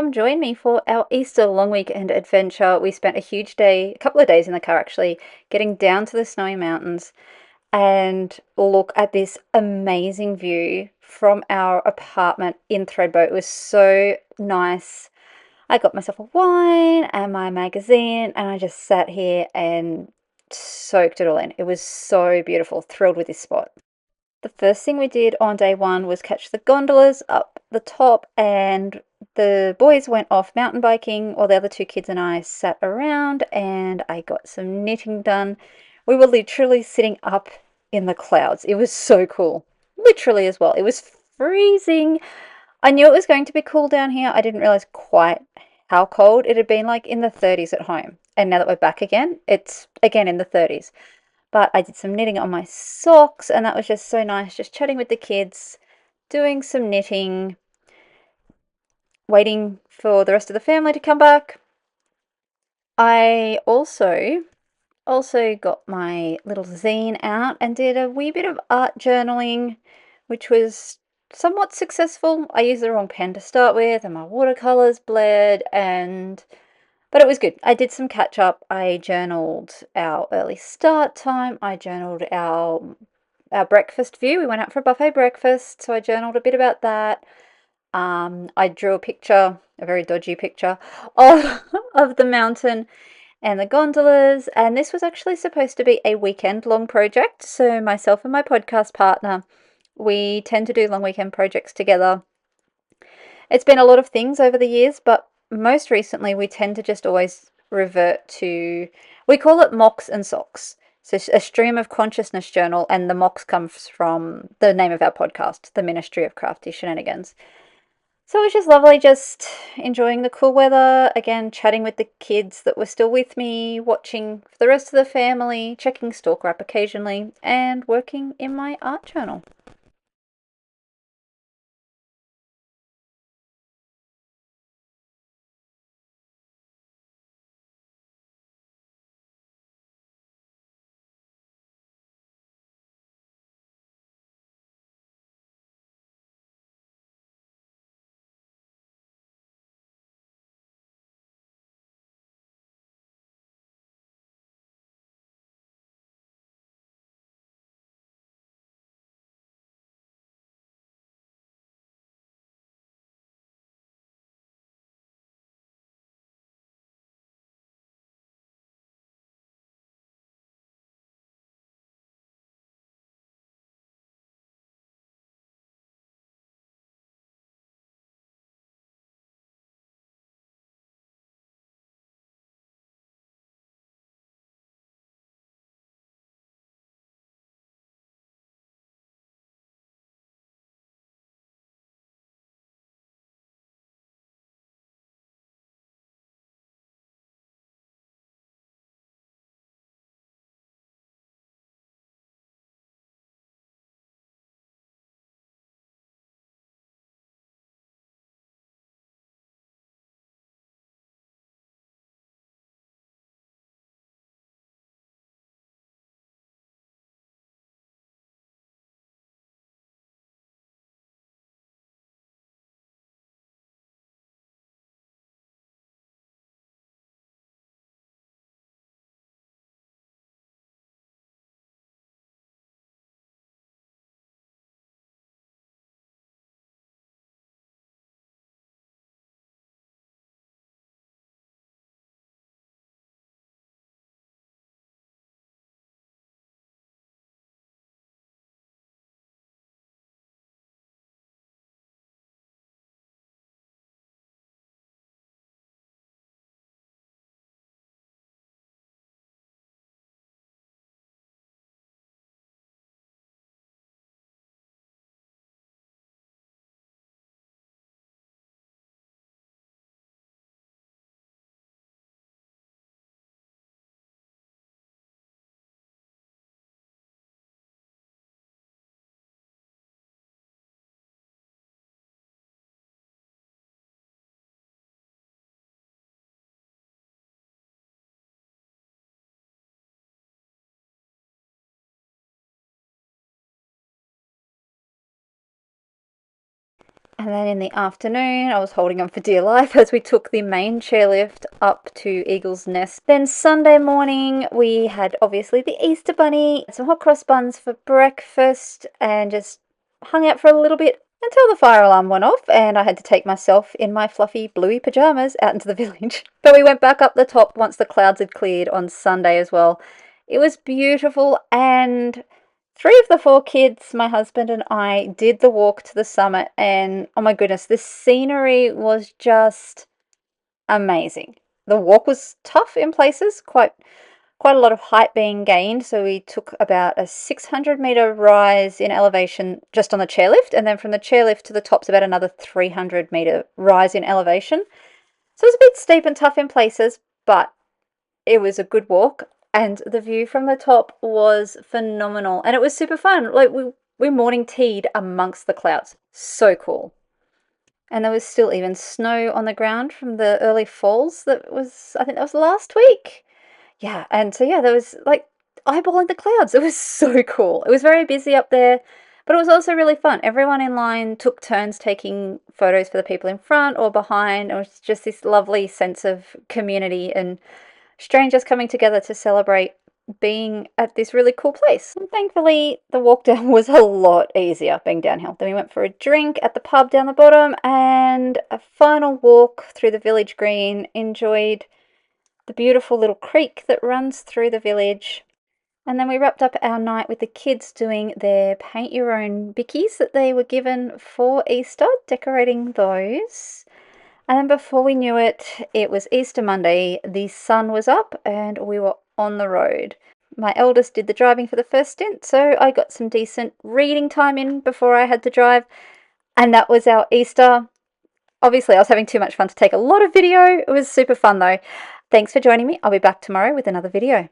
come join me for our Easter long weekend adventure. We spent a couple of days in the car actually, getting down to the snowy mountains and look at this amazing view from our apartment in Thredbo. It was so nice. I got myself a wine and my magazine, and I just sat here and soaked it all in. It was so beautiful. Thrilled with this spot. The first thing we did on day one was catch the gondolas up the top, and the boys went off mountain biking, while the other two kids and I sat around and I got some knitting done. We were literally sitting up in the clouds. It was so cool. Literally as well. It was freezing. I knew it was going to be cool down here. I didn't realize quite how cold it had been, like in the 30s at home. And now that we're back again, it's again in the 30s. But I did some knitting on my socks, and that was just so nice, just chatting with the kids, doing some knitting, waiting for the rest of the family to come back. I also got my little zine out and did a wee bit of art journaling, which was somewhat successful. I used the wrong pen to start with, and my watercolors bled, but it was good. I did some catch up. I journaled our early start time. I journaled our breakfast view. We went out for a buffet breakfast, so I journaled a bit about that. I drew a picture, a very dodgy picture, of, of the mountain and the gondolas, and this was actually supposed to be a weekend-long project, so myself and my podcast partner, we tend to do long weekend projects together. It's been a lot of things over the years, but most recently we tend to just always revert to, we call it mocks and socks. So a stream of consciousness journal, and the mocks comes from the name of our podcast, The Ministry of Crafty Shenanigans. So it was just lovely, just enjoying the cool weather, again, chatting with the kids that were still with me, watching for the rest of the family, checking Stalker up occasionally, and working in my art journal. And then in the afternoon, I was holding on for dear life as we took the main chairlift up to Eagle's Nest. Then Sunday morning, we had obviously the Easter Bunny, some hot cross buns for breakfast, and just hung out for a little bit until the fire alarm went off and I had to take myself in my fluffy Bluey pyjamas out into the village. But we went back up the top once the clouds had cleared on Sunday as well. It was beautiful, and 3 of the 4 kids, my husband and I, did the walk to the summit, and oh my goodness, the scenery was just amazing. The walk was tough in places, quite a lot of height being gained, so we took about a 600-meter rise in elevation just on the chairlift, and then from the chairlift to the top's about another 300-meter rise in elevation. So it was a bit steep and tough in places, but it was a good walk, and the view from the top was phenomenal, and it was super fun. Like we morning tea'd amongst the clouds. So cool. And there was still even snow on the ground from the early falls. I think that was last week. Yeah, and so yeah, there was like eyeballing the clouds. It was so cool. It was very busy up there, but it was also really fun. Everyone in line took turns taking photos for the people in front or behind. It was just this lovely sense of community and strangers coming together to celebrate being at this really cool place. And thankfully, the walk down was a lot easier being downhill. Then we went for a drink at the pub down the bottom and a final walk through the village green. Enjoyed the beautiful little creek that runs through the village. And then we wrapped up our night with the kids doing their paint your own bickies that they were given for Easter, decorating those. And then before we knew it, it was Easter Monday, the sun was up and we were on the road. My eldest did the driving for the first stint, so I got some decent reading time in before I had to drive. And that was our Easter. Obviously, I was having too much fun to take a lot of video. It was super fun though. Thanks for joining me. I'll be back tomorrow with another video.